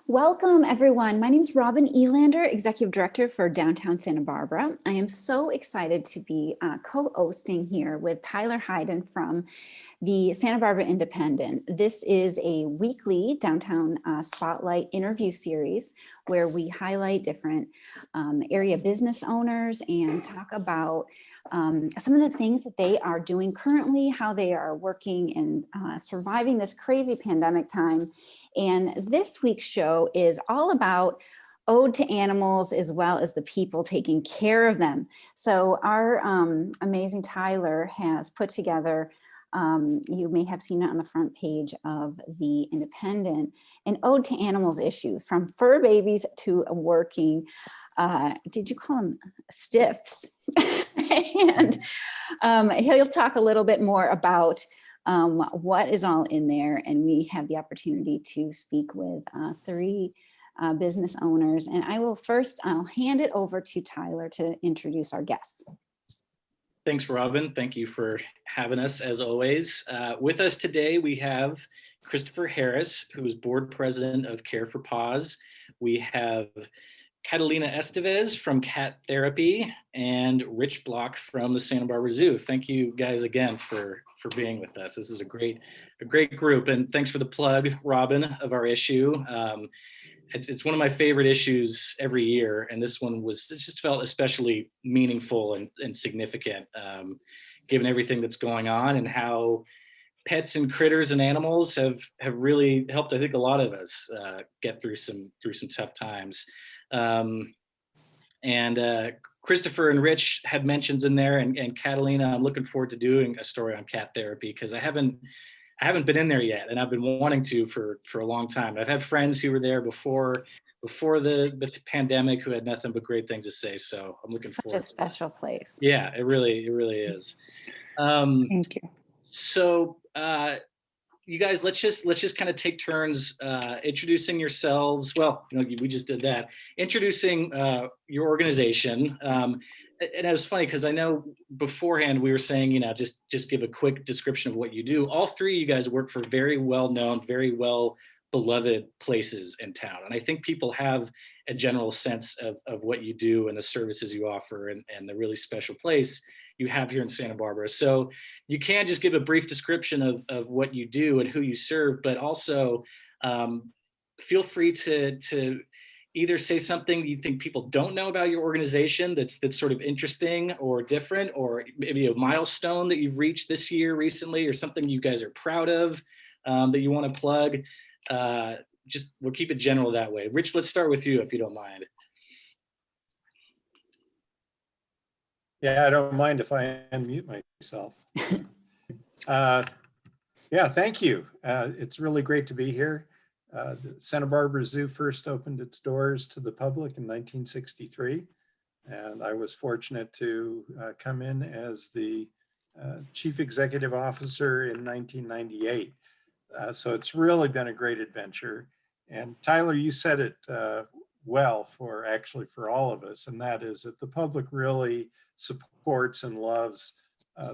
Welcome, everyone. My name is Robin Elander, Executive Director for Downtown Santa Barbara. I am so excited to be co-hosting here with Tyler Hayden from the Santa Barbara Independent. This is a weekly downtown spotlight interview series where we highlight different area business owners and talk about some of the things that they are doing currently, how they are working and surviving this crazy pandemic time. And this week's show is all about ode to animals as well as the people taking care of them. So our amazing Tyler has put together, you may have seen it on the front page of the Independent, an ode to animals issue from fur babies to working, did you call them stiffs? And he'll talk a little bit more about what is all in there. And we have the opportunity to speak with three business owners. And I'll hand it over to Tyler to introduce our guests. Thanks, Robin. Thank you for having us as always. With us today, we have Christopher Harris, who is board president of Care for Paws. We have Catalina Esteves from Cat Therapy and Rich Block from the Santa Barbara Zoo. Thank you guys again for being with us. This is a great group, and thanks for the plug, Robin, of our issue. It's one of my favorite issues every year, and this one just felt especially meaningful and significant, given everything that's going on and how pets and critters and animals have really helped, I think, a lot of us get through some tough times. Christopher and Rich had mentions in there, and Catalina, I'm looking forward to doing a story on cat therapy because I haven't been in there yet, and I've been wanting to for a long time. I've had friends who were there before the pandemic who had nothing but great things to say. So I'm looking forward. Such a special place. Yeah, it really is. Thank you. So you guys, let's just kind of take turns introducing yourselves. Well, we just did that. Introducing your organization. And it was funny because I know beforehand we were saying, just give a quick description of what you do. All three of you guys work for very well-known, very well-beloved places in town. And I think people have a general sense of what you do and the services you offer and the really special place you have here in Santa Barbara. So you can just give a brief description of what you do and who you serve, but also feel free to either say something you think people don't know about your organization that's sort of interesting or different, or maybe a milestone that you've reached this year recently, or something you guys are proud of that you want to plug. We'll keep it general that way. Rich, let's start with you if you don't mind. Yeah, I don't mind if I unmute myself. Yeah, thank you. It's really great to be here. The Santa Barbara Zoo first opened its doors to the public in 1963, and I was fortunate to come in as the chief executive officer in 1998. So it's really been a great adventure. And Tyler, you said it well for all of us, and that is that the public really supports and loves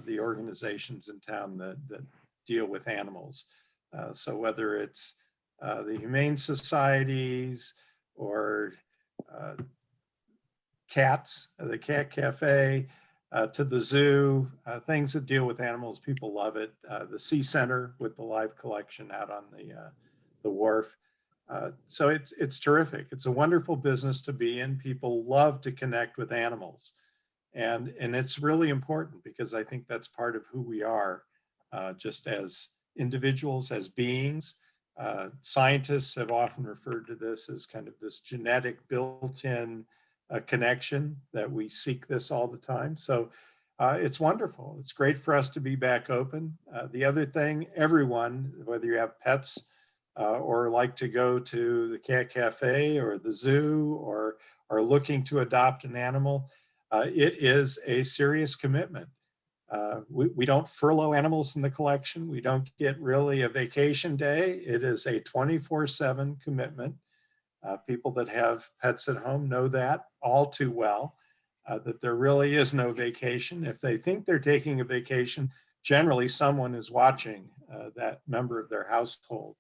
the organizations in town that deal with animals. So whether it's the Humane Societies or cats, the Cat Cafe, to the zoo, things that deal with animals, people love it. The Sea Center with the live collection out on the wharf. So it's terrific. It's a wonderful business to be in. People love to connect with animals. And it's really important because I think that's part of who we are, just as individuals, as beings. Scientists have often referred to this as kind of this genetic built-in connection that we seek this all the time. So it's wonderful. It's great for us to be back open. The other thing, everyone, whether you have pets or like to go to the Cat Cafe or the zoo or are looking to adopt an animal, it is a serious commitment. We don't furlough animals in the collection. We don't get really a vacation day. It is a 24/7 commitment. People that have pets at home know that all too well, that there really is no vacation. If they think they're taking a vacation, generally someone is watching that member of their household.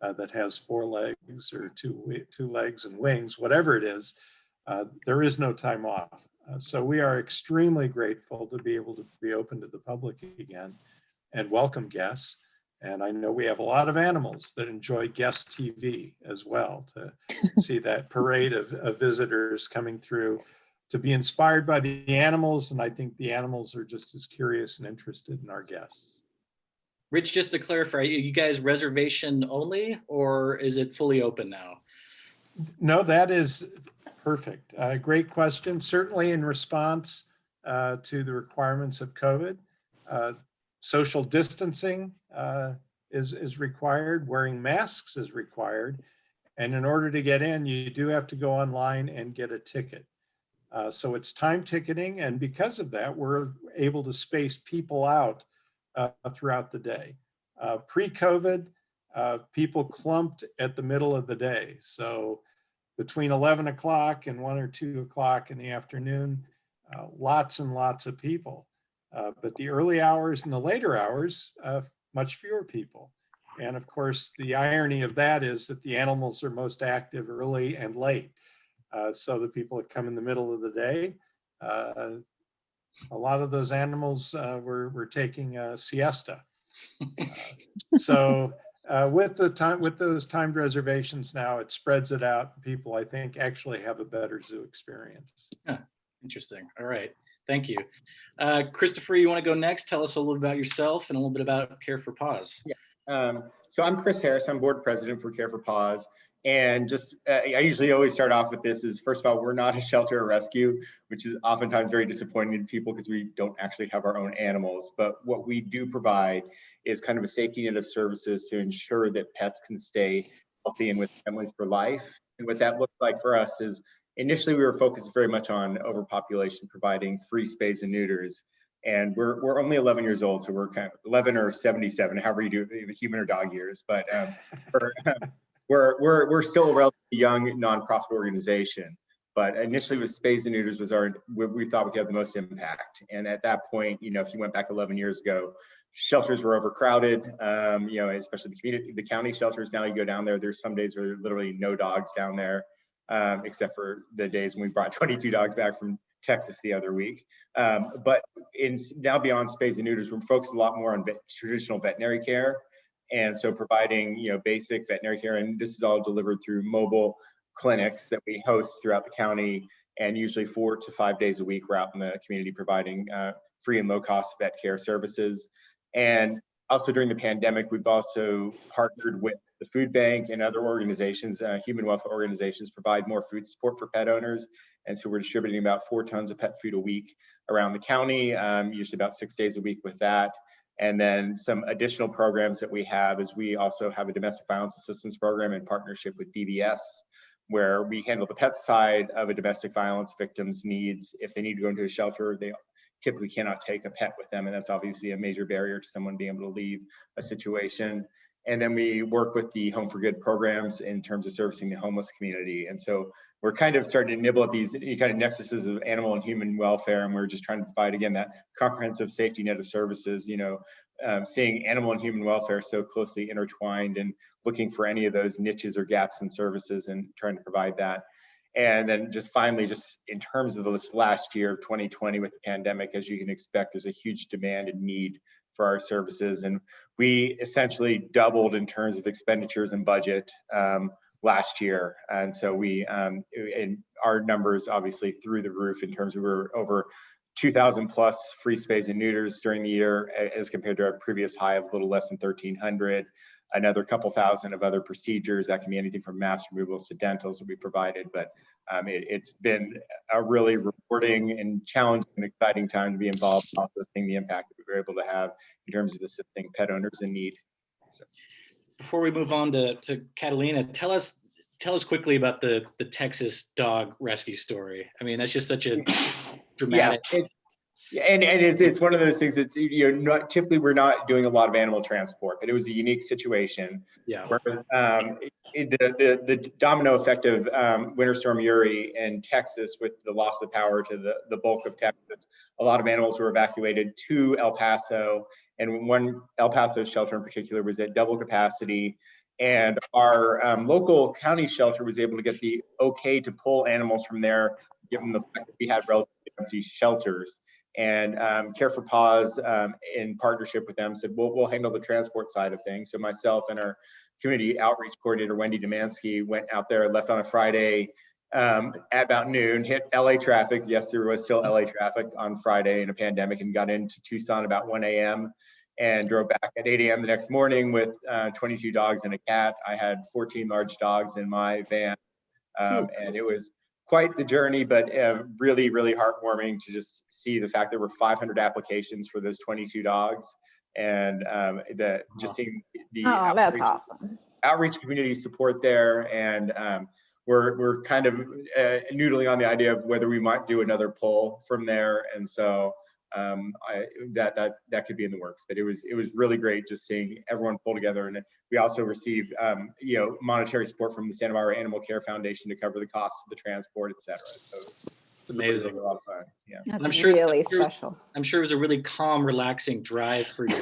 that has 4 legs or two legs and wings, whatever it is, there is no time off. So we are extremely grateful to be able to be open to the public again and welcome guests. And I know we have a lot of animals that enjoy guest TV as well, to see that parade of visitors coming through, to be inspired by the animals. And I think the animals are just as curious and interested in our guests. Rich, just to clarify, are you guys reservation only, or is it fully open now? No, that is perfect. Great question. Certainly in response to the requirements of COVID, social distancing is required, wearing masks is required. And in order to get in, you do have to go online and get a ticket. So it's time ticketing. And because of that, we're able to space people out throughout the day. Pre-COVID, people clumped at the middle of the day. So between 11 o'clock and 1 or 2 o'clock in the afternoon, lots and lots of people. But the early hours and the later hours, much fewer people. And of course, the irony of that is that the animals are most active early and late. So the people that come in the middle of the day, a lot of those animals were taking a siesta. So with those timed reservations now, it spreads it out. People, I think, actually have a better zoo experience. Interesting. All right. Thank you. Christopher, you want to go next? Tell us a little about yourself and a little bit about Care for Paws. Yeah. So I'm Chris Harris. I'm board president for Care for Paws. And just, I usually always start off with this is, first of all, we're not a shelter or rescue, which is oftentimes very disappointing to people because we don't actually have our own animals. But what we do provide is kind of a safety net of services to ensure that pets can stay healthy and with families for life. And what that looks like for us is, initially we were focused very much on overpopulation, providing free spays and neuters. And we're only 11 years old, so we're kind of 11 or 77, however you do it, human or dog years. But we're still a relatively young nonprofit organization. But initially, with spays and neuters was we thought we could have the most impact. And at that point, if you went back 11 years ago, shelters were overcrowded. Especially the county shelters. Now you go down there, there's some days where there are literally no dogs down there, except for the days when we brought 22 dogs back from Texas the other week. But now beyond spays and neuters, we're focused a lot more on traditional veterinary care. And so providing, basic veterinary care, and this is all delivered through mobile clinics that we host throughout the county, and usually 4 to 5 days a week we're out in the community providing free and low cost vet care services. And also during the pandemic, we've also partnered with the food bank and other organizations, human welfare organizations, provide more food support for pet owners. And so we're distributing about 4 tons of pet food a week around the county, usually about 6 days a week with that. And then some additional programs that we have is we also have a domestic violence assistance program in partnership with DVS, where we handle the pet side of a domestic violence victim's needs. If they need to go into a shelter, they typically cannot take a pet with them. And that's obviously a major barrier to someone being able to leave a situation. And then we work with the Home for Good programs in terms of servicing the homeless community. And so we're kind of starting to nibble at these kind of nexuses of animal and human welfare. And we're just trying to provide, again, that comprehensive safety net of services, seeing animal and human welfare so closely intertwined and looking for any of those niches or gaps in services and trying to provide that. And then just finally, just in terms of this last year, 2020 with the pandemic, as you can expect, there's a huge demand and need for our services. And we essentially doubled in terms of expenditures and budget last year. And so and our numbers obviously through the roof in terms of we're over 2,000 plus free spays and neuters during the year as compared to our previous high of a little less than 1,300. Another couple thousand of other procedures that can be anything from mask removals to dentals that we provided. But it's been a really rewarding and challenging and exciting time to be involved, also seeing the impact that we were able to have in terms of assisting pet owners in need. So. Before we move on to Catalina, tell us quickly about the Texas dog rescue story. I mean, that's just such a dramatic. Yeah, and it's one of those things that's, not typically we're not doing a lot of animal transport, but it was a unique situation. Yeah. Where the domino effect of Winter Storm Uri in Texas with the loss of power to the bulk of Texas, a lot of animals were evacuated to El Paso, and one El Paso shelter in particular was at double capacity. And our local county shelter was able to get the okay to pull animals from there, given the fact that we had relatively empty shelters. And Care for Paws, in partnership with them, said, we'll handle the transport side of things. So myself and our community outreach coordinator, Wendy Demansky, went out there, left on a Friday at about noon, hit LA traffic. Yes, there was still LA traffic on Friday in a pandemic, and got into Tucson about 1 a.m. and drove back at 8 a.m. the next morning with 22 dogs and a cat. I had 14 large dogs in my van, and it was quite the journey, but really, really heartwarming to just see the fact there were 500 applications for those 22 dogs, and just seeing the that's awesome. outreach community support there. And we're kind of noodling on the idea of whether we might do another pull from there. And so that could be in the works, but it was really great just seeing everyone pull together. And we also received monetary support from the Santa Barbara Animal Care Foundation to cover the costs of the transport, etc. So It's amazing. A lot of fun. Yeah, That's I'm sure, really special. I'm sure it was a really calm, relaxing drive for you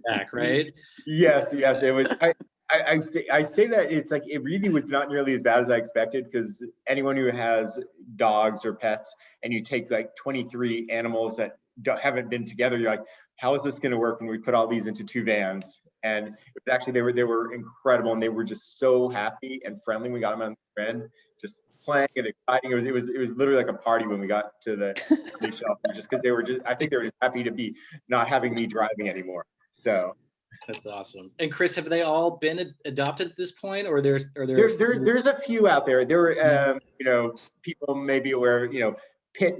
back, right? Yes, it was. I say that it's like, it really was not nearly as bad as I expected, because anyone who has dogs or pets and you take like 23 animals that haven't been together, you're like, how is this going to work when we put all these into 2 vans? And it was actually, they were incredible, and they were just so happy and friendly. We got them on the friend, just playing and exciting. It was literally like a party when we got to the shelter, just because I think they were just happy to be not having me driving anymore. So that's awesome. And Chris, have they all been adopted at this point, or there's a few out there? There were people may be aware, pit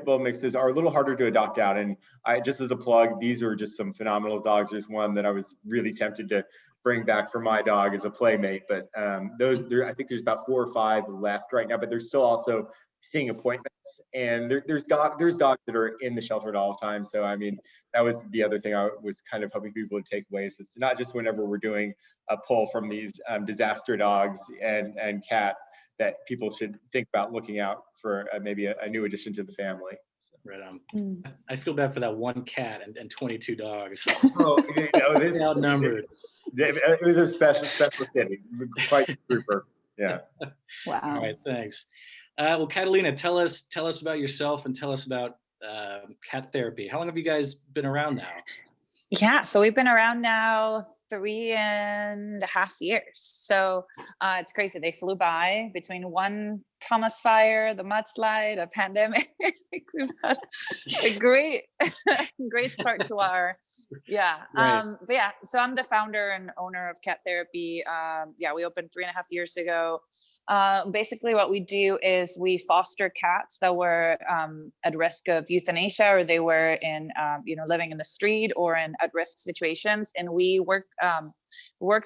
bull mixes are a little harder to adopt out. And just as a plug, these are just some phenomenal dogs. There's one that I was really tempted to bring back for my dog as a playmate, but I think there's about 4 or 5 left right now, but they're still also seeing appointments. And there's dogs that are in the shelter at all times. So, I mean, that was the other thing I was kind of hoping people would take away. So it's not just whenever we're doing a pull from these disaster dogs and cats that people should think about looking out for maybe a new addition to the family. So. Right on. I feel bad for that one cat and 22 dogs. Oh, this outnumbered. It was a special kitty, quite a trooper. Yeah. Wow. All right, thanks. Well, Catalina, tell us about yourself, and tell us about cat therapy. How long have you guys been around now? Yeah, so we've been around now 3.5 years. So it's crazy. They flew by between one Thomas fire, the mudslide, a pandemic. We've had a great start to our, Right. but yeah, so I'm the founder and owner of Cat Therapy. We opened 3.5 years ago. Basically what we do is we foster cats that were at risk of euthanasia, or they were in living in the street or in at-risk situations, and we work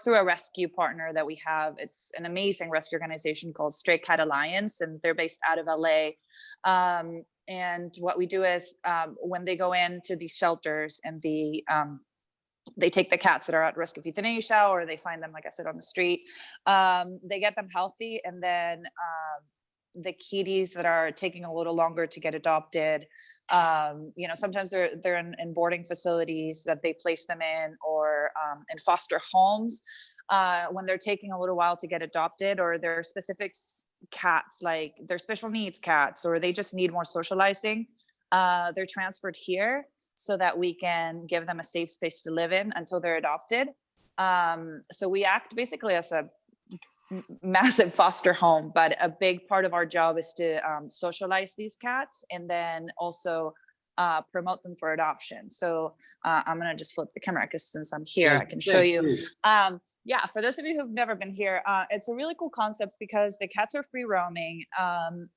through a rescue partner that we have. It's an amazing rescue organization called Stray Cat Alliance, and they're based out of LA. And what we do is when they go into these shelters and they take the cats that are at risk of euthanasia, or they find them, like I said, on the street. They get them healthy, and then the kitties that are taking a little longer to get adopted, sometimes they're in boarding facilities that they place them in, or in foster homes when they're taking a little while to get adopted, or they're specific cats, like they're special needs cats, or they just need more socializing. They're transferred here, so that we can give them a safe space to live in until they're adopted. So we act basically as a massive foster home, but a big part of our job is to socialize these cats, and then also promote them for adoption. So I'm gonna just flip the camera, because since I'm here, I can show you. For those of you who've never been here, it's a really cool concept because the cats are free roaming.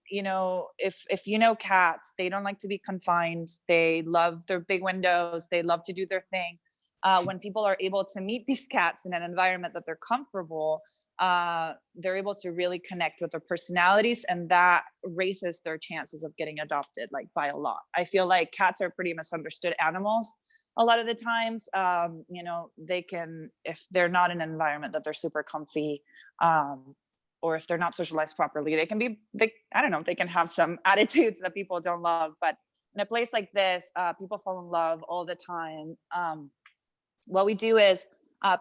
If you know cats, they don't like to be confined. They love their big windows. They love to do their thing. When people are able to meet these cats in an environment that they're comfortable, they're able to really connect with their personalities, and that raises their chances of getting adopted, like, by a lot. I feel like cats are pretty misunderstood animals a lot of the times. They can, if they're not in an environment that they're super comfy, or if they're not socialized properly, they can have some attitudes that people don't love. But in a place like this, people fall in love all the time. What we do is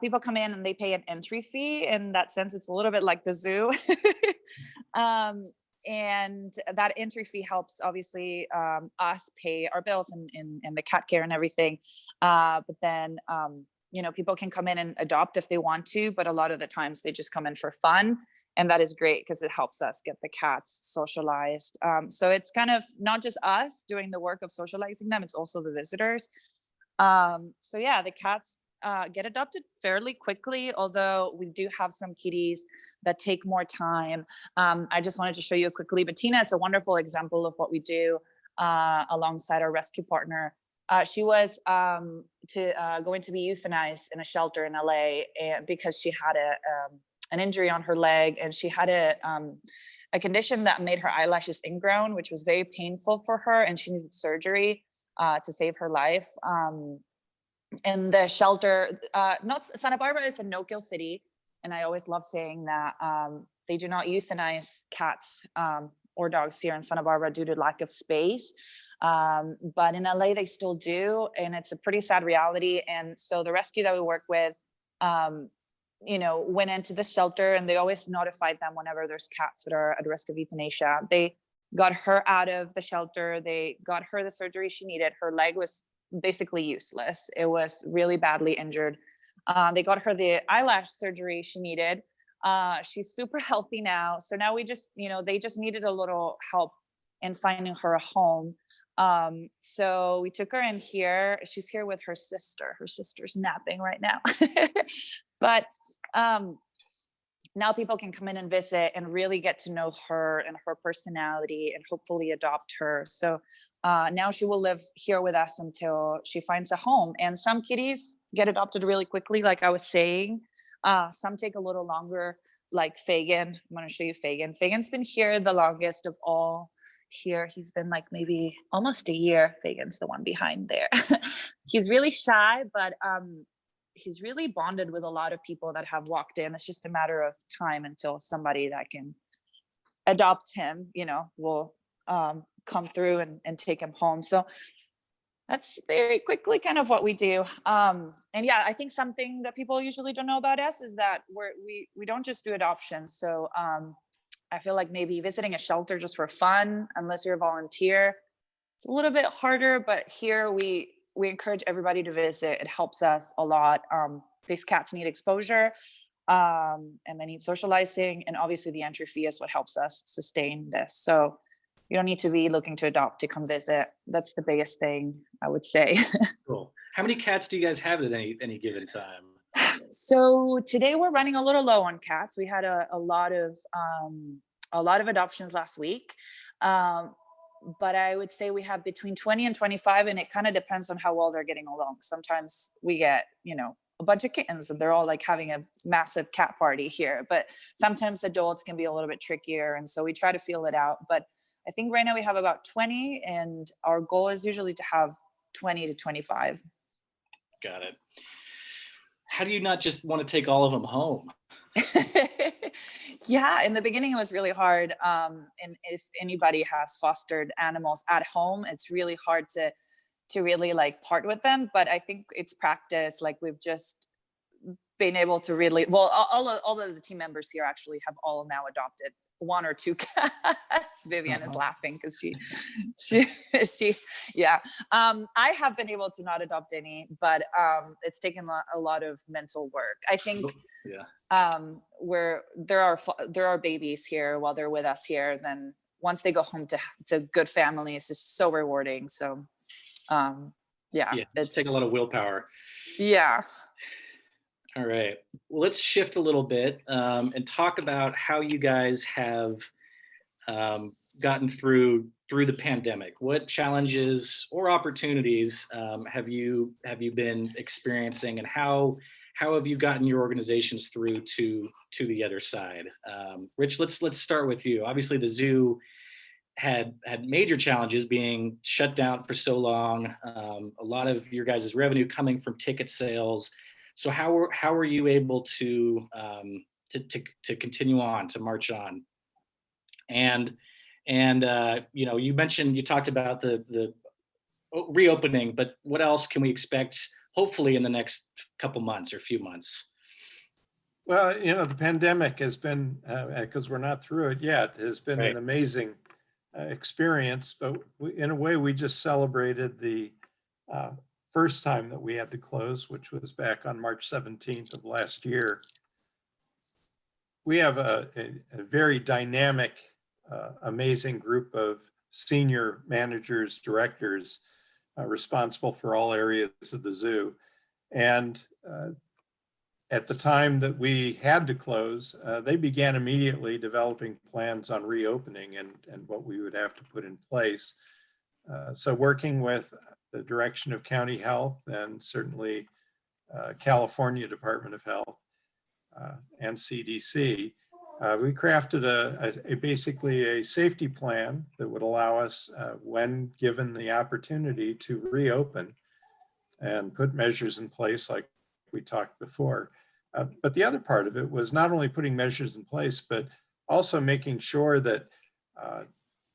People come in and they pay an entry fee. In that sense, it's a little bit like the zoo. And that entry fee helps obviously us pay our bills and the cat care and everything. But then, people can come in and adopt if they want to, but a lot of the times they just come in for fun. And that is great because it helps us get the cats socialized. So it's kind of not just us doing the work of socializing them, it's also the visitors. So yeah, the cats get adopted fairly quickly, although we do have some kitties that take more time. I just wanted to show you quickly, Bettina is a wonderful example of what we do alongside our rescue partner. She was going to be euthanized in a shelter in LA because she had an injury on her leg, and she had a condition that made her eyelashes ingrown, which was very painful for her, and she needed surgery to save her life. And the shelter, Santa Barbara is a no-kill city, and I always love saying that they do not euthanize cats or dogs here in Santa Barbara due to lack of space. But in LA, they still do, and it's a pretty sad reality. And so the rescue that we work with, went into the shelter, and they always notified them whenever there's cats that are at risk of euthanasia. They got her out of the shelter. They got her the surgery she needed. Her leg was basically useless. It was really badly injured. They got her the eyelash surgery she needed. She's super healthy now. So now we just, they just needed a little help in finding her a home. So we took her in here. She's here with her sister. Her sister's napping right now. But now people can come in and visit and really get to know her and her personality and hopefully adopt her. So now she will live here with us until she finds a home. And some kitties get adopted really quickly, like I was saying. Some take a little longer, like Fagin. I'm going to show you Fagin. Fagin's been here the longest of all here. He's been like maybe almost a year. Fagin's the one behind there. He's really shy, but he's really bonded with a lot of people that have walked in. It's just a matter of time until somebody that can adopt him, will come through and take him home. So that's very quickly kind of what we do. And yeah, I think something that people usually don't know about us is that we don't just do adoptions. So I feel like maybe visiting a shelter just for fun, unless you're a volunteer, it's a little bit harder, but here we encourage everybody to visit. It helps us a lot. These cats need exposure, and they need socializing, and obviously the entry fee is what helps us sustain this. So you don't need to be looking to adopt to come visit. That's the biggest thing I would say. Cool. How many cats do you guys have at any given time? So today we're running a little low on cats. We had a lot of adoptions last week. But I would say we have between 20 and 25, and it kind of depends on how well they're getting along. Sometimes we get, a bunch of kittens and they're all like having a massive cat party here, but sometimes adults can be a little bit trickier. And so we try to feel it out. But I think right now we have about 20, and our goal is usually to have 20 to 25. Got it. How do you not just want to take all of them home? Yeah, in the beginning it was really hard. And if anybody has fostered animals at home, it's really hard to really like part with them. But I think it's practice. Like we've just been able to really, well, all of the team members here actually have all now adopted one or two cats. Vivian is laughing because she yeah. I have been able to not adopt any, but it's taken a lot of mental work. I think where there are babies here while they're with us here, then once they go home to good families, it's so rewarding. So it's take a lot of willpower. Yeah. All right, well, let's shift a little bit and talk about how you guys have gotten through the pandemic. What challenges or opportunities have you been experiencing, and how have you gotten your organizations through to the other side? Rich, let's start with you. Obviously, the zoo had major challenges being shut down for so long. A lot of your guys' revenue coming from ticket sales. So how are you able to continue on, to march on? And you talked about the reopening, but what else can we expect hopefully in the next couple months or few months? Well, the pandemic has been, because we're not through it yet, has been Right. an amazing experience. But in a way, we just celebrated the first time that we had to close, which was back on March 17th of last year. We have a very dynamic, amazing group of senior managers, directors responsible for all areas of the zoo. And at the time that we had to close, they began immediately developing plans on reopening and what we would have to put in place. So working with the direction of county health and certainly California Department of Health and CDC, we crafted a basically a safety plan that would allow us, when given the opportunity, to reopen and put measures in place like we talked before. But the other part of it was not only putting measures in place, but also making sure that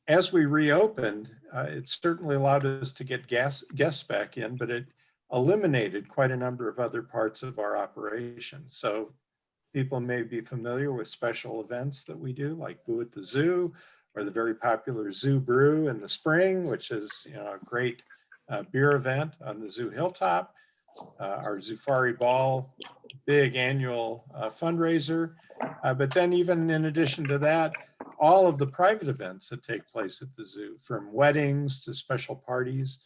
as we reopened, it certainly allowed us to get guests back in, but it eliminated quite a number of other parts of our operation. So people may be familiar with special events that we do, like Boo at the Zoo, or the very popular Zoo Brew in the spring, which is a great beer event on the zoo hilltop. Our Zufari Ball, big annual fundraiser. But then even in addition to that, all of the private events that take place at the zoo, from weddings to special parties,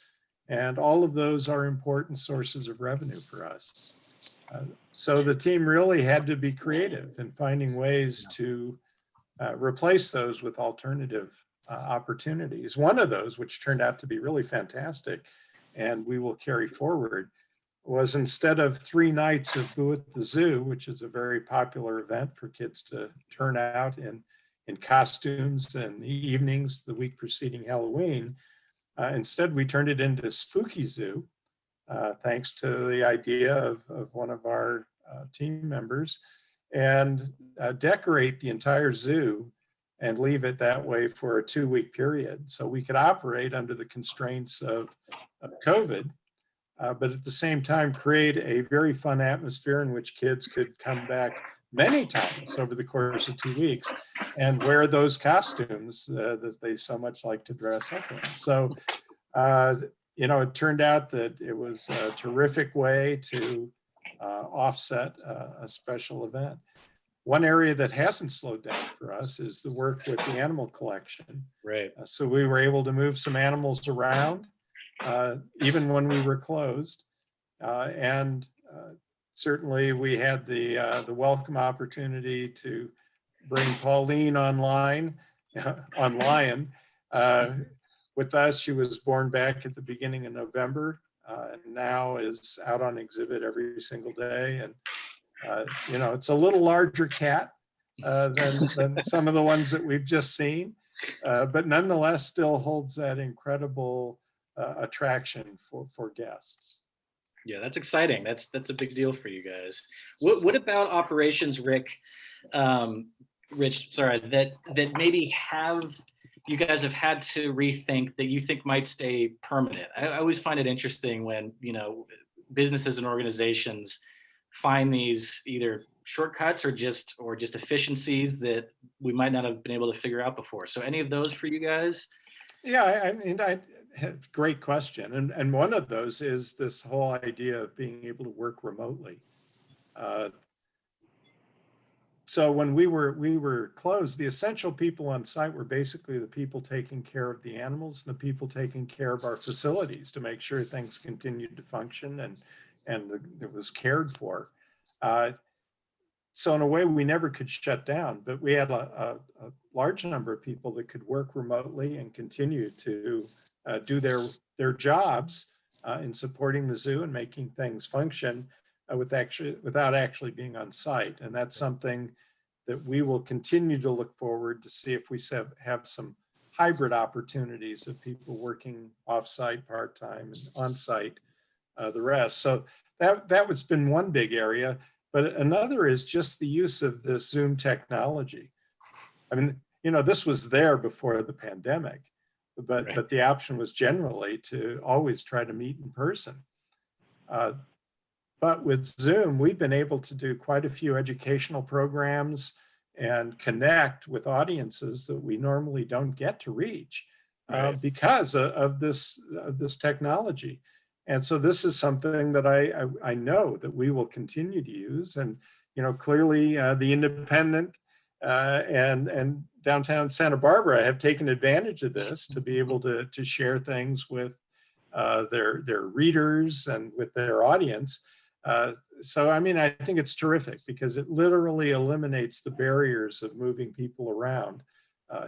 and all of those are important sources of revenue for us. So the team really had to be creative in finding ways to replace those with alternative opportunities. One of those, which turned out to be really fantastic, and we will carry forward, was instead of 3 nights of Boo at the Zoo, which is a very popular event for kids to turn out in costumes in the evenings the week preceding Halloween, instead we turned it into Spooky Zoo, thanks to the idea of one of our team members, and decorate the entire zoo and leave it that way for a 2-week period. So we could operate under the constraints of COVID, but at the same time create a very fun atmosphere in which kids could come back many times over the course of 2 weeks and wear those costumes that they so much like to dress up in. So, it turned out that it was a terrific way to offset a special event. One area that hasn't slowed down for us is the work with the animal collection. Right. So we were able to move some animals around, even when we were closed. And certainly we had the welcome opportunity to bring Pauline online. With us. She was born back at the beginning of November, and now is out on exhibit every single day. And it's a little larger cat than some of the ones that we've just seen, but nonetheless still holds that incredible attraction for guests. Yeah, that's exciting. That's a big deal for you guys. What about operations, Rich, sorry, that maybe you guys have had to rethink that you think might stay permanent? I always find it interesting when, businesses and organizations find these either shortcuts or just efficiencies that we might not have been able to figure out before. So any of those for you guys? Yeah, great question. And one of those is this whole idea of being able to work remotely. So when we were closed, the essential people on site were basically the people taking care of the animals, and the people taking care of our facilities to make sure things continued to function and it was cared for. So in a way, we never could shut down, but we had a large number of people that could work remotely and continue to do their jobs in supporting the zoo and making things function without actually being on site. And that's something that we will continue to look forward to see if we have some hybrid opportunities of people working off-site part-time and on-site the rest. So that was been one big area. But another is just the use of the Zoom technology. I mean, this was there before the pandemic, but the option was generally to always try to meet in person. But with Zoom, we've been able to do quite a few educational programs and connect with audiences that we normally don't get to reach because of this technology. And so this is something that I know that we will continue to use. And clearly the Independent and downtown Santa Barbara have taken advantage of this to be able to share things with their readers and with their audience. So, I mean, I think it's terrific because it literally eliminates the barriers of moving people around,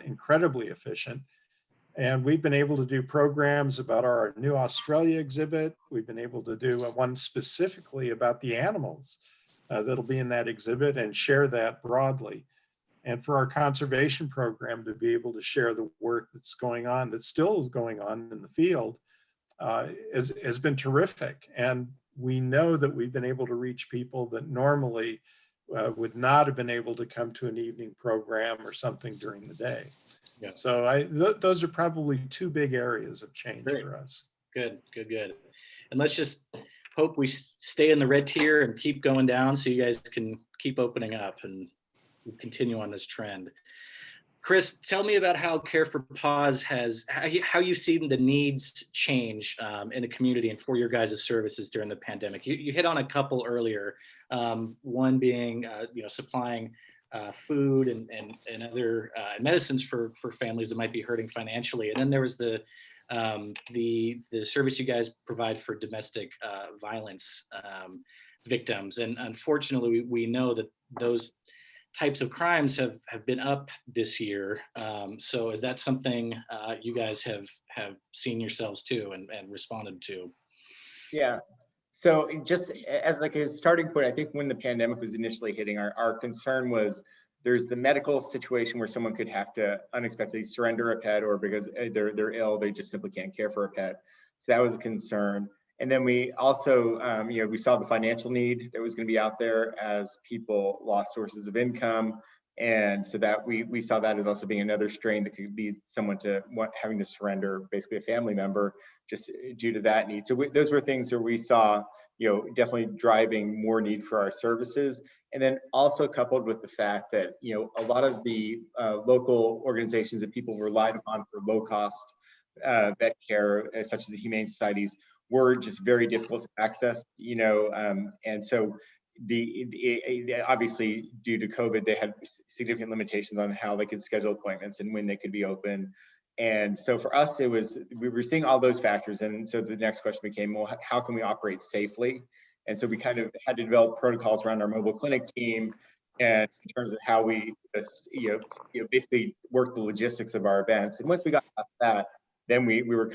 incredibly efficient. And we've been able to do programs about our new Australia exhibit. We've been able to do one specifically about the animals that'll be in that exhibit and share that broadly. And for our conservation program to be able to share the work that's going on, that still is going on in the field, has been terrific. And we know that we've been able to reach people that normally would not have been able to come to an evening program or something during the day. Yeah. So those are probably two big areas of change for us. Good. And let's just hope we stay in the red tier and keep going down so you guys can keep opening up and continue on this trend. Chris, tell me about how Care for Paws how you've seen the needs change in the community and for your guys' services during the pandemic. You hit on a couple earlier, one being, supplying food and other medicines for families that might be hurting financially. And then there was the service you guys provide for domestic violence victims. And unfortunately, we know that those types of crimes have been up this year. So is that something you guys have seen yourselves too and responded to? Yeah. So just as like a starting point, I think when the pandemic was initially hitting, our concern was there's the medical situation where someone could have to unexpectedly surrender a pet, or because they're ill, they just simply can't care for a pet. So that was a concern. And then we also, we saw the financial need that was going to be out there as people lost sources of income. And so that we saw that as also being another strain that could lead someone to having to surrender basically a family member just due to that need. So those were things where we saw, definitely driving more need for our services. And then also coupled with the fact that, a lot of the local organizations that people relied upon for low cost vet care, such as the humane societies, were just very difficult to access, and so obviously due to COVID, they had significant limitations on how they could schedule appointments and when they could be open. And so for us, we were seeing all those factors. And so the next question became, well, how can we operate safely? And so we kind of had to develop protocols around our mobile clinic team and in terms of how we, basically work the logistics of our events. And once we got past that, then we were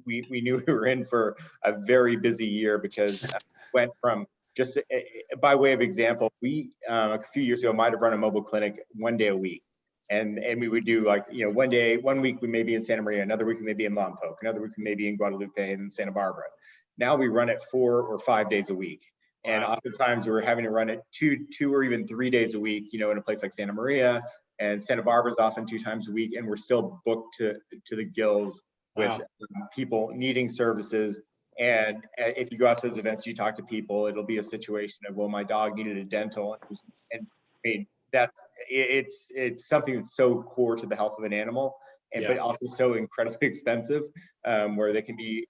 we knew we were in for a very busy year, because went from just by way of example, we a few years ago might have run a mobile clinic one day a week. And we would do one week we may be in Santa Maria, another week we may be in Lompoc, another week we may be in Guadalupe and Santa Barbara. Now we run it 4 or 5 days a week. And oftentimes we're having to run it 2 or even 3 days a week, in a place like Santa Maria. And Santa Barbara is often 2 times a week, and we're still booked to the gills with people needing services. And if you go out to those events, you talk to people, it'll be a situation of, well, my dog needed a dental. And I mean, it's something that's so core to the health of an animal, but also so incredibly expensive, where they can be,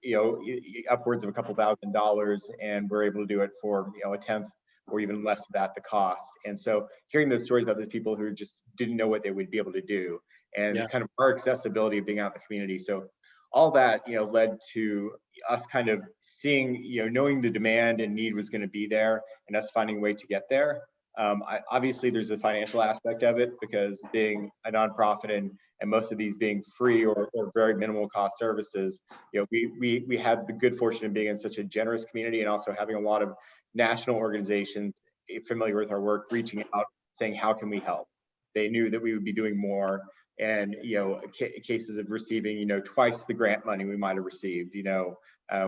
upwards of a couple $1,000s, and we're able to do it for, a tenth or even less of that, the cost. And so hearing those stories about those people who just didn't know what they would be able to do, and kind of our accessibility of being out in the community. So all that, led to us kind of seeing, knowing the demand and need was going to be there, and us finding a way to get there. Obviously there's a financial aspect of it, because being a nonprofit and most of these being free or very minimal cost services, we had the good fortune of being in such a generous community, and also having a lot of national organizations familiar with our work reaching out saying, how can we help? They knew that we would be doing more, and cases of receiving twice the grant money we might have received,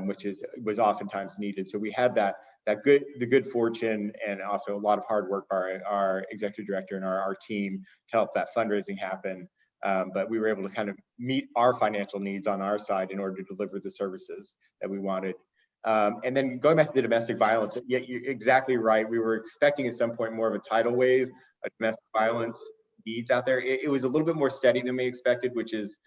which was oftentimes needed. So we had the good fortune, and also a lot of hard work by our executive director and our team to help that fundraising happen. But we were able to kind of meet our financial needs on our side in order to deliver the services that we wanted. And then going back to the domestic violence, yeah, you're exactly right. We were expecting at some point more of a tidal wave of domestic violence needs out there. It was a little bit more steady than we expected, which is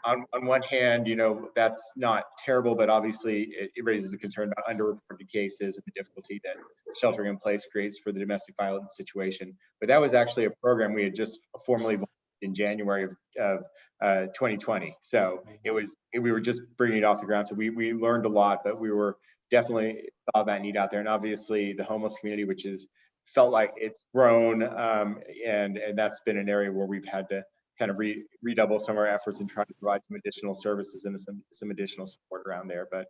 on one hand, you know, that's not terrible, but obviously it raises a concern about underreported cases and the difficulty that sheltering in place creates for the domestic violence situation. But that was actually a program we had just formally launched in January of 2020. So we were just bringing it off the ground. So we learned a lot, but we were definitely saw that need out there. And obviously the homeless community, which is felt like it's grown, and that's been an area where we've had to kind of redouble some of our efforts and try to provide some additional services and some additional support around there. But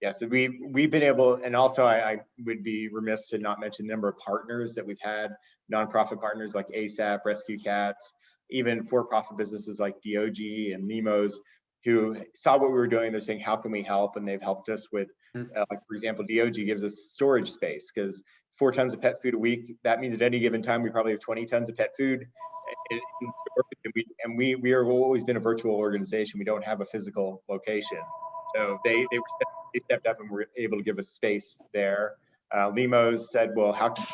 yeah, so we've been able, and also I would be remiss to not mention the number of partners that we've had, nonprofit partners like ASAP, Rescue Cats, even for-profit businesses like DOG and Limos, who saw what we were doing. They're saying, how can we help? And they've helped us with, like, for example, DOG gives us storage space, because 4 tons of pet food a week, that means at any given time, we probably have 20 tons of pet food. And we are always been a virtual organization. We don't have a physical location. So they stepped up and were able to give us space there. Limos said, well, how come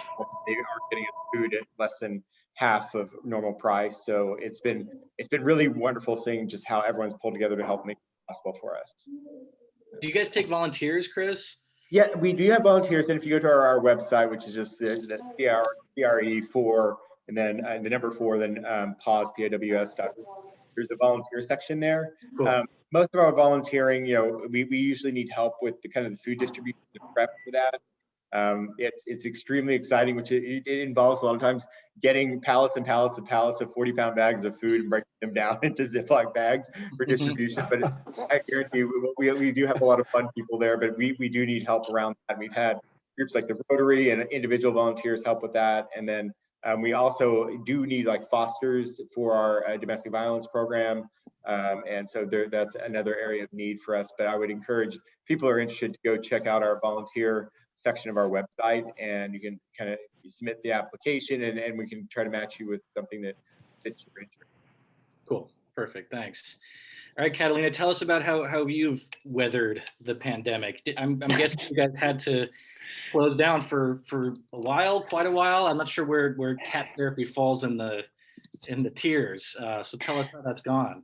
they aren't getting us food at less than half of normal price? So it's been really wonderful seeing just how everyone's pulled together to help make it possible for us. Do you guys take volunteers, Chris? Yeah, we do have volunteers. And if you go to our website, which is just the CRE4, and then the number 4, then Paws, PAWS. There's a volunteer section there. Cool. Most of our volunteering, you know, we usually need help with the kind of the food distribution, the prep for that. It's extremely exciting, which it involves a lot of times getting pallets and pallets and pallets of 40-pound bags of food and breaking them down into Ziploc bags for distribution. But I guarantee you, we do have a lot of fun people there, but we do need help around that. We've had groups like the Rotary and individual volunteers help with that. And then we also do need like fosters for our domestic violence program. And so that's another area of need for us. But I would encourage people who are interested to go check out our volunteer section of our website, and you can kind of submit the application, and we can try to match you with something that fits your interest. Cool. Perfect. Thanks. All right, Catalina, tell us about how you've weathered the pandemic. I'm guessing you guys had to close down for a while, quite a while. I'm not sure where cat therapy falls in the tiers. So tell us how that's gone.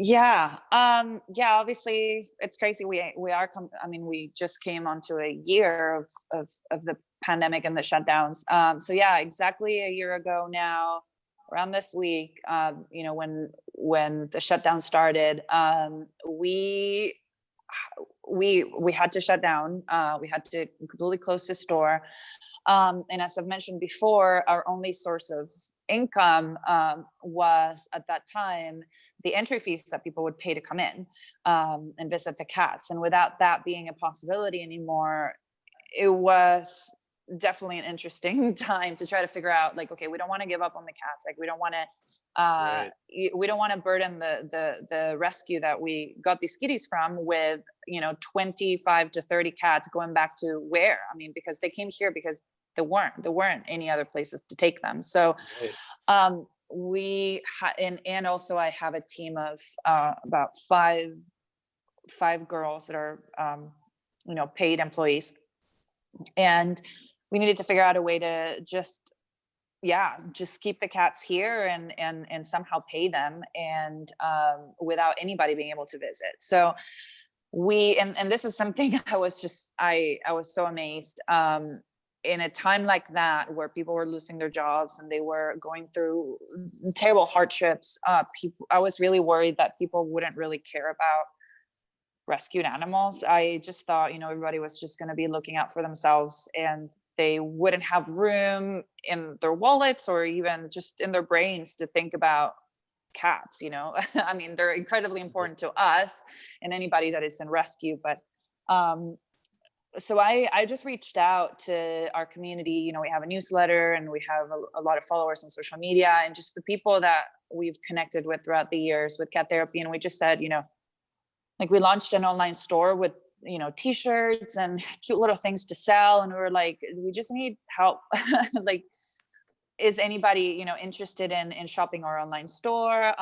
Yeah. Yeah, obviously it's crazy. We just came onto a year of the pandemic and the shutdowns. So yeah, exactly a year ago now, around this week, you know, when the shutdown started, we had to shut down. We had to completely close the store. And as I've mentioned before, our only source of income was at that time the entry fees that people would pay to come in and visit the cats. And without that being a possibility anymore, it was definitely an interesting time to try to figure out, like, okay, we don't want to give up on the cats. Like, we don't want to burden the rescue that we got these kitties from with, you know, 25 to 30 cats going back to where? I mean, because they came here because there weren't any other places to take them. So and also I have a team of about five girls that are you know, paid employees, and we needed to figure out a way to just keep the cats here and somehow pay them, and without anybody being able to visit. So and this is something I was so amazed in a time like that, where people were losing their jobs and they were going through terrible hardships. I was really worried that people wouldn't really care about rescued animals. I just thought, you know, everybody was just going to be looking out for themselves, and they wouldn't have room in their wallets or even just in their brains to think about cats, you know. I mean, they're incredibly important to us and anybody that is in rescue, but so I just reached out to our community. You know, we have a newsletter and we have a lot of followers on social media, and just the people that we've connected with throughout the years with cat therapy. And we just said, you know, like, we launched an online store with, you know, t-shirts and cute little things to sell. And we were like, we just need help. Like, is anybody, you know, interested in shopping our online store?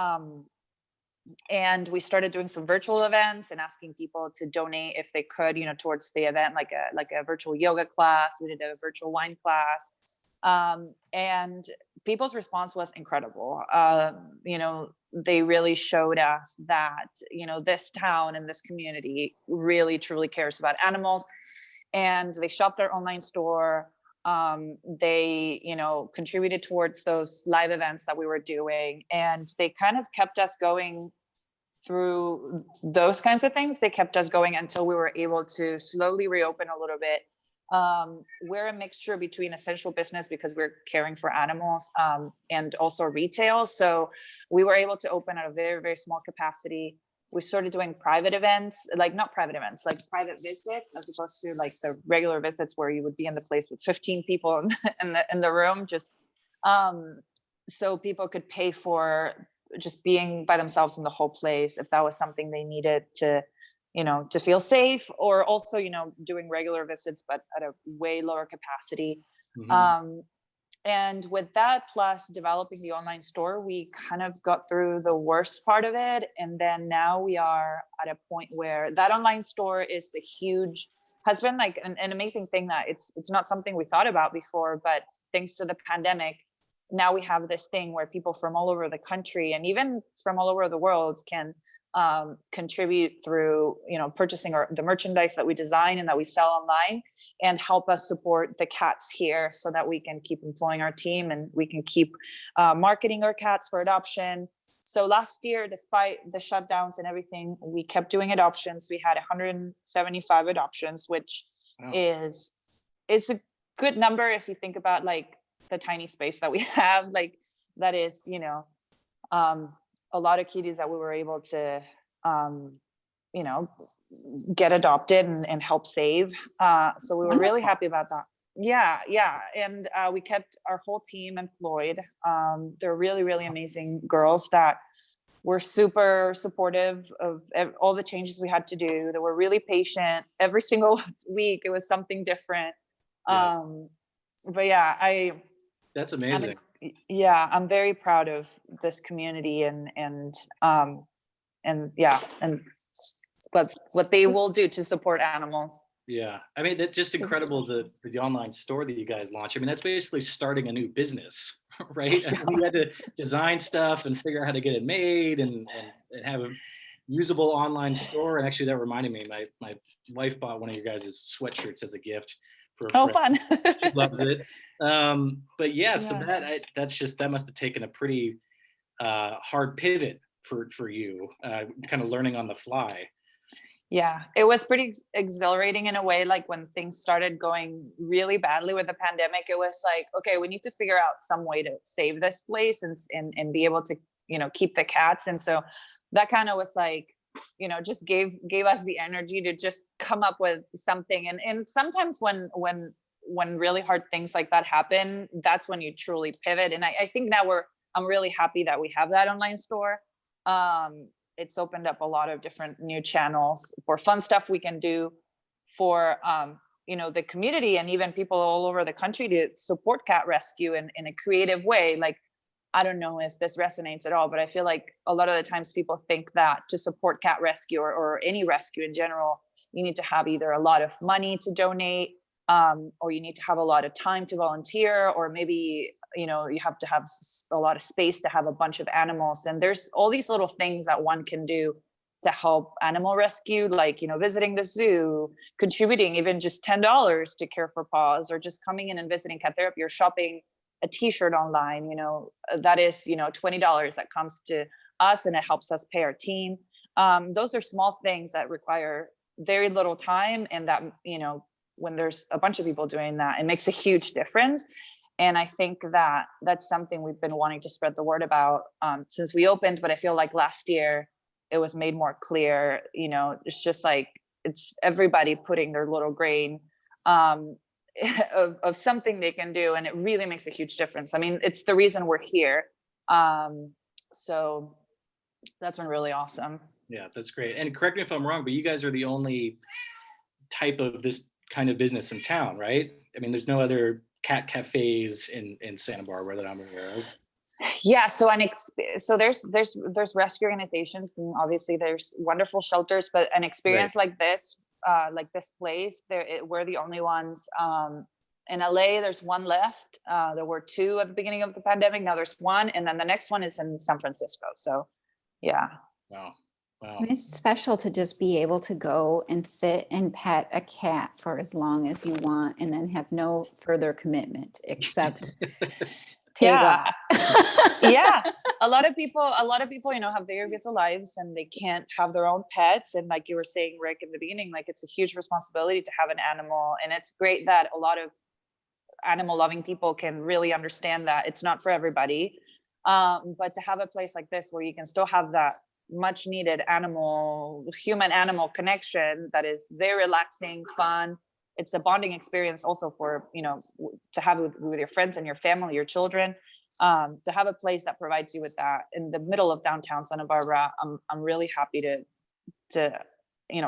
And we started doing some virtual events and asking people to donate if they could, towards the event, like a virtual yoga class. We did a virtual wine class. And people's response was incredible. They really showed us that, this town and this community really truly cares about animals. And they shopped our online store. They, contributed towards those live events that we were doing, and they kind of kept us going through those kinds of things. They kept us going until we were able to slowly reopen a little bit. We're a mixture between essential business, because we're caring for animals, and also retail. So we were able to open at a very, very small capacity. We started doing private events, not private events, like private visits, as opposed to like the regular visits where you would be in the place with 15 people in the room, just so people could pay for just being by themselves in the whole place, if that was something they needed to feel safe, or also, doing regular visits, but at a way lower capacity. Mhm. And with that, plus developing the online store, we kind of got through the worst part of it. And then now we are at a point where that online store has been like an amazing thing, that it's not something we thought about before, but thanks to the pandemic, now we have this thing where people from all over the country and even from all over the world can contribute through, purchasing the merchandise that we design and that we sell online, and help us support the cats here so that we can keep employing our team and we can keep marketing our cats for adoption. So last year, despite the shutdowns and everything, we kept doing adoptions. We had 175 adoptions, which Wow. is a good number if you think about like the tiny space that we have. Like that is, a lot of kitties that we were able to, get adopted and help save. So we were really Wonderful. happy about that. Yeah. And we kept our whole team employed. They're really, really amazing girls that were super supportive of all the changes we had to do. They were really patient. Every single week, it was something different. Yeah. But yeah, That's amazing. I'm very proud of this community and what they will do to support animals. Yeah, I mean, that's just incredible, the online store that you guys launched. I mean, that's basically starting a new business, right? I mean, you had to design stuff and figure out how to get it made and have a usable online store. And actually, that reminded me, my wife bought one of your guys' sweatshirts as a gift for a Oh, friend. fun. She loves it. But yeah, so Yeah. that must have taken a pretty hard pivot for you, kind of learning on the fly. Yeah, it was pretty exhilarating in a way. Like when things started going really badly with the pandemic, it was like, okay, we need to figure out some way to save this place and be able to, keep the cats. And so that kind of was like, just gave us the energy to just come up with something. And sometimes when really hard things like that happen, that's when you truly pivot. And I think now I'm really happy that we have that online store. It's opened up a lot of different new channels for fun stuff we can do for the community, and even people all over the country to support cat rescue in a creative way. Like, I don't know if this resonates at all, but I feel like a lot of the times people think that to support cat rescue or any rescue in general, you need to have either a lot of money to donate, or you need to have a lot of time to volunteer, or maybe you have to have a lot of space to have a bunch of animals. And there's all these little things that one can do to help animal rescue, like visiting the zoo, contributing even just $10 to care for Paws, or just coming in and visiting cat therapy, or shopping a t-shirt online. That is $20 that comes to us, and it helps us pay our team. Those are small things that require very little time, and that when there's a bunch of people doing that, it makes a huge difference. And I think that that's something we've been wanting to spread the word about since we opened. But I feel like last year it was made more clear. It's just like it's everybody putting their little grain of something they can do, and it really makes a huge difference. I mean, it's the reason we're here. So that's been really awesome. Yeah, that's great. And correct me if I'm wrong, but you guys are the only type of this kind of business in town, right? I mean, there's no other cat cafes in Santa Barbara that I'm aware of. Yeah, so so there's rescue organizations, and obviously there's wonderful shelters, but an experience like this place, we're the only ones. In LA, there's one left. There were two at the beginning of the pandemic. Now there's one, and then the next one is in San Francisco. So, yeah. Wow. I mean, it's special to just be able to go and sit and pet a cat for as long as you want and then have no further commitment except take Yeah. off. Yeah. A lot of people, have very busy lives and they can't have their own pets. And like you were saying, Rick, in the beginning, like it's a huge responsibility to have an animal. And it's great that a lot of animal loving people can really understand that it's not for everybody. But to have a place like this where you can still have that much needed human animal connection that is very relaxing, fun. It's a bonding experience also for, to have with your friends and your family, your children. To have a place that provides you with that in the middle of downtown Santa Barbara, I'm really happy to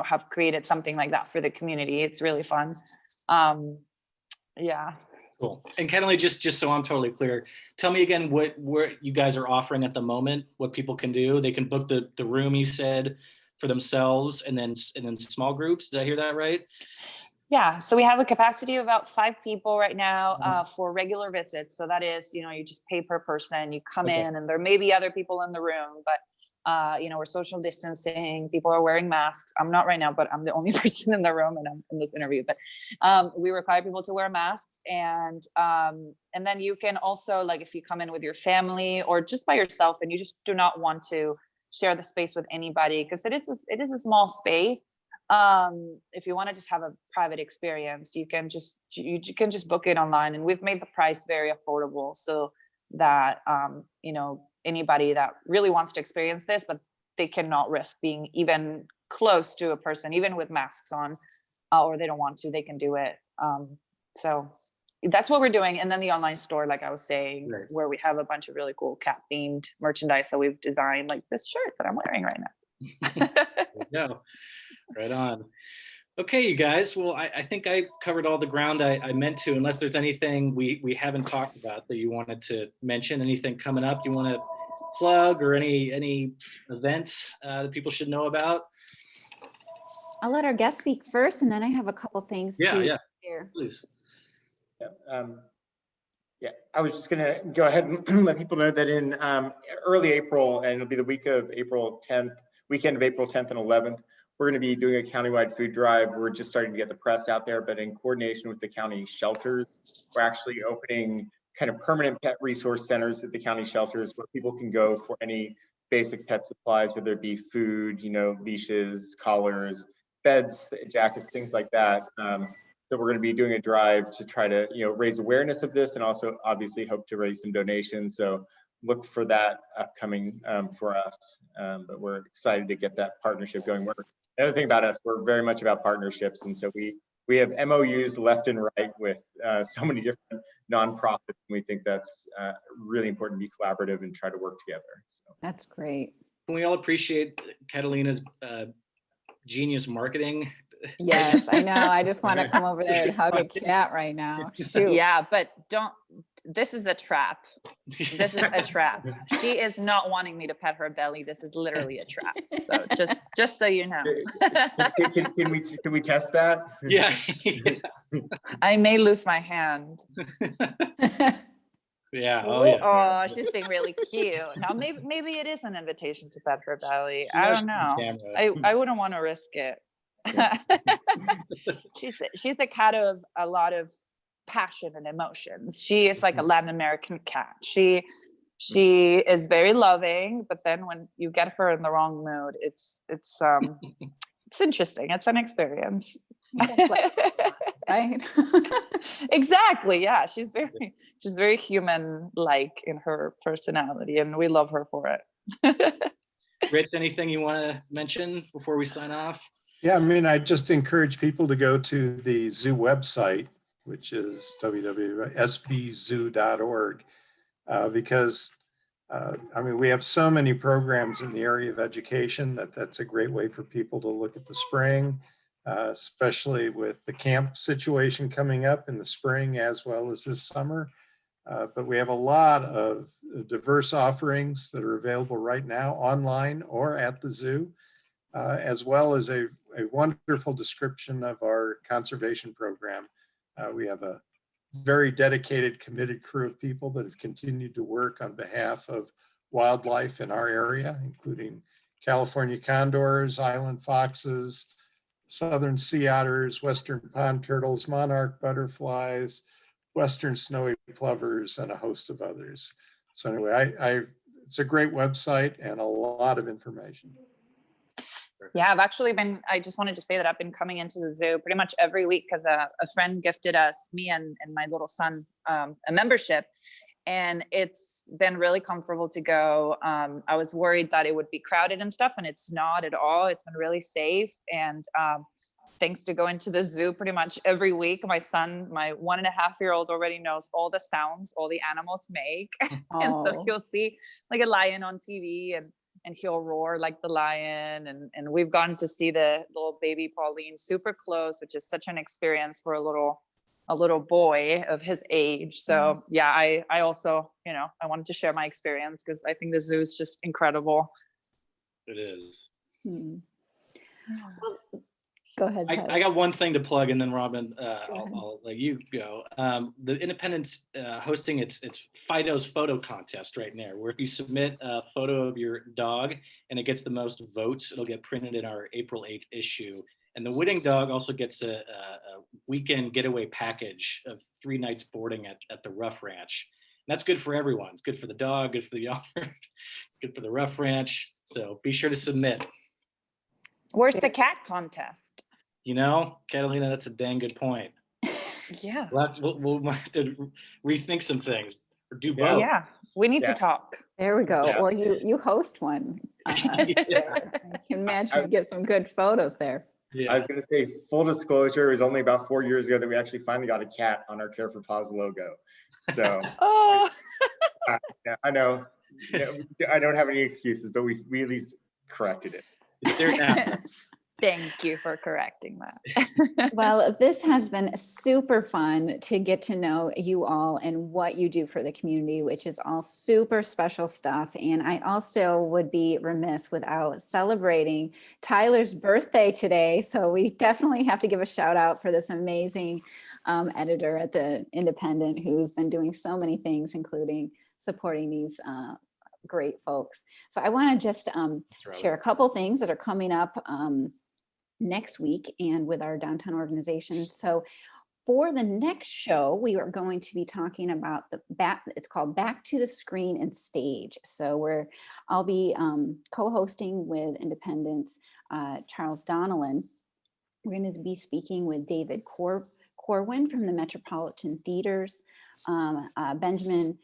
have created something like that for the community. It's really fun. Yeah. Cool. And Catalina, just so I'm totally clear, tell me again what you guys are offering at the moment, what people can do. They can book the room, you said, for themselves, and then small groups. Did I hear that right? Yeah, so we have a capacity of about 5 people right now for regular visits. So that is, you just pay per person, you come in, and there may be other people in the room, but we're social distancing, people are wearing masks. I'm not right now, but I'm the only person in the room and I'm in this interview, but we require people to wear masks. And then you can also, like, if you come in with your family or just by yourself and you just do not want to share the space with anybody, because it is a small space. If you want to just have a private experience, you can just book it online, and we've made the price very affordable so that anybody that really wants to experience this, but they cannot risk being even close to a person, even with masks on, or they don't want to, they can do it. So that's what we're doing. And then the online store, like I was saying, Nice. where we have a bunch of really cool cat themed merchandise that we've designed, like this shirt that I'm wearing right now. Yeah, right on. Okay, you guys. Well, I think I covered all the ground I meant to, unless there's anything we haven't talked about that you wanted to mention. Anything coming up you want to plug, or any events that people should know about? I'll let our guest speak first, and then I have a couple things to share. Please. Yeah, I was just gonna go ahead and let people know that in early April, and it'll be the weekend of April 10th and 11th, we're going to be doing a countywide food drive. We're just starting to get the press out there, but in coordination with the county shelters, we're actually opening kind of permanent pet resource centers at the county shelters where people can go for any basic pet supplies, whether it be food, leashes, collars, beds, jackets, things like that. So we're going to be doing a drive to try to, raise awareness of this, and also obviously hope to raise some donations. So look for that upcoming for us. But we're excited to get that partnership going. Another thing about us, we're very much about partnerships. And so we have MOUs left and right with so many different nonprofits. And we think that's really important to be collaborative and try to work together. So. That's great. Can we all appreciate Catalina's genius marketing? Yes, I know. I just want to come over there and hug a cat right now. Shoot. Yeah, but this is a trap. This is a trap. She is not wanting me to pet her belly. This is literally a trap. So just so you know. Can we test that? Yeah. I may lose my hand. Yeah. Oh, yeah. Oh, she's being really cute. Now maybe it is an invitation to pet her belly. I don't know. I wouldn't want to risk it. She's a cat of a lot of passion and emotions. She is like a Latin American cat. She is very loving, but then when you get her in the wrong mood, it's interesting. It's an experience. Right? Exactly. Yeah, she's very human-like in her personality, and we love her for it. Rich, anything you want to mention before we sign off? Yeah, I just encourage people to go to the zoo website, which is www.sbzoo.org, because we have so many programs in the area of education that's a great way for people to look at the spring, especially with the camp situation coming up in the spring as well as this summer. But we have a lot of diverse offerings that are available right now online or at the zoo, as well as a wonderful description of our conservation program. We have a very dedicated, committed crew of people that have continued to work on behalf of wildlife in our area, including California condors, island foxes, southern sea otters, western pond turtles, monarch butterflies, western snowy plovers, and a host of others. So anyway, it's a great website and a lot of information. Yeah, I just wanted to say that I've been coming into the zoo pretty much every week because a friend gifted me and my little son a membership. And it's been really comfortable to go. I was worried that it would be crowded and stuff, and it's not at all. It's been really safe. And thanks to going to the zoo pretty much every week, my son, my 1.5-year-old, already knows all the sounds all the animals make. And so he'll see like a lion on TV and he'll roar like the lion. And we've gone to see the little baby Pauline super close, which is such an experience for a little boy of his age. So yeah, I also, I wanted to share my experience because I think the zoo is just incredible. It is. Well, go ahead. I got one thing to plug, and then Robin, I'll let you go. The Independent's hosting its Fido's photo contest right now, where if you submit a photo of your dog and it gets the most votes, it'll get printed in our April 8th issue. And the winning dog also gets a weekend getaway package of 3 nights boarding at the Rough Ranch. And that's good for everyone. It's good for the dog, good for the owner, good for the Rough Ranch. So be sure to submit. Where's the cat contest? Catalina, that's a dang good point. Yeah. We'll have to rethink some things or do both. Yeah, we need to talk. There we go. Yeah. Or you host one. I can imagine you get some good photos there. Yeah. I was going to say, full disclosure, it was only about 4 years ago that we actually finally got a cat on our Care for Paws logo. So I know I don't have any excuses, but we at least corrected it. It's there now. Thank you for correcting that. Well, this has been super fun to get to know you all and what you do for the community, which is all super special stuff. And I also would be remiss without celebrating Tyler's birthday today. So we definitely have to give a shout out for this amazing editor at the Independent who's been doing so many things, including supporting these great folks. So I want to just share a couple things that are coming up next week and with our downtown organization. So for the next show, we are going to be talking about it's called Back to the Screen and Stage. So I'll be co-hosting with Independent's Charles Donnellan. We're going to be speaking with David Corwin from the Metropolitan Theaters, Benjamin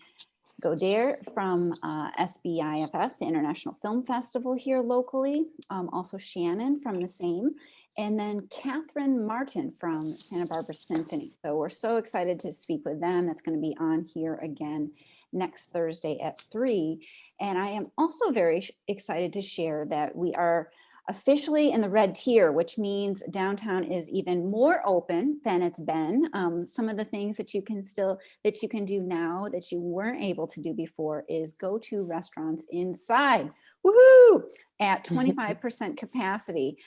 Godair from SBIFF, the International Film Festival here locally, also Shannon from the same, and then Catherine Martin from Santa Barbara Symphony. So we're so excited to speak with them. That's going to be on here again next Thursday at 3. And I am also very excited to share that we are officially in the red tier, which means downtown is even more open than it's been. Some of the things that you can do now that you weren't able to do before is go to restaurants inside, woohoo, at 25% capacity.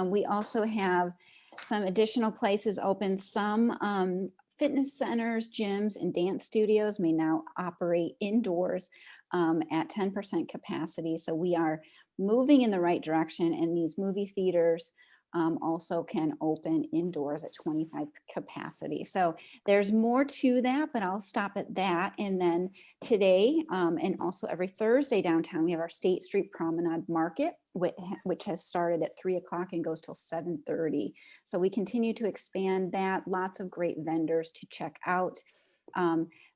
We also have some additional places open. Some fitness centers, gyms, and dance studios may now operate indoors at 10% capacity. So we are moving in the right direction, and these movie theaters also can open indoors at 25 capacity. So there's more to that, but I'll stop at that. And then today and also every Thursday downtown, we have our State Street Promenade Market, which has started at 3 o'clock and goes till 7:30. So we continue to expand that. Lots of great vendors to check out.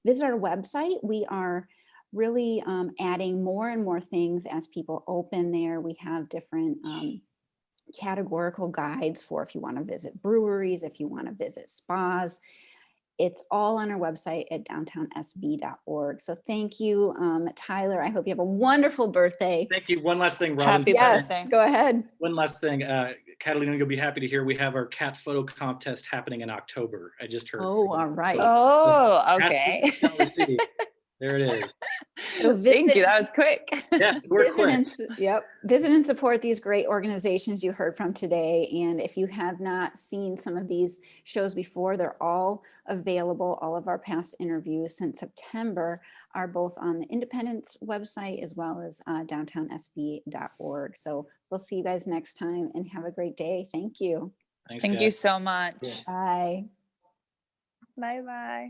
Visit our website. We are really adding more and more things as people open there. We have different categorical guides for if you want to visit breweries, if you want to visit spas. It's all on our website at downtownsb.org. So thank you, Tyler. I hope you have a wonderful birthday. Thank you. One last thing, Robin. Happy birthday. Go ahead. One last thing. Catalina, you'll be happy to hear we have our cat photo contest happening in October. I just heard. Oh, all right. Oh, Ask okay. what you shall receive. There it is. So Thank visit- you. That was quick. Yeah, we're Visit quick. visit and support these great organizations you heard from today. And if you have not seen some of these shows before, they're all available. All of our past interviews since September are both on the Independence website as well as downtownsb.org. So we'll see you guys next time and have a great day. Thank you. Thanks, Thank guys. you so much. Bye. Bye-bye.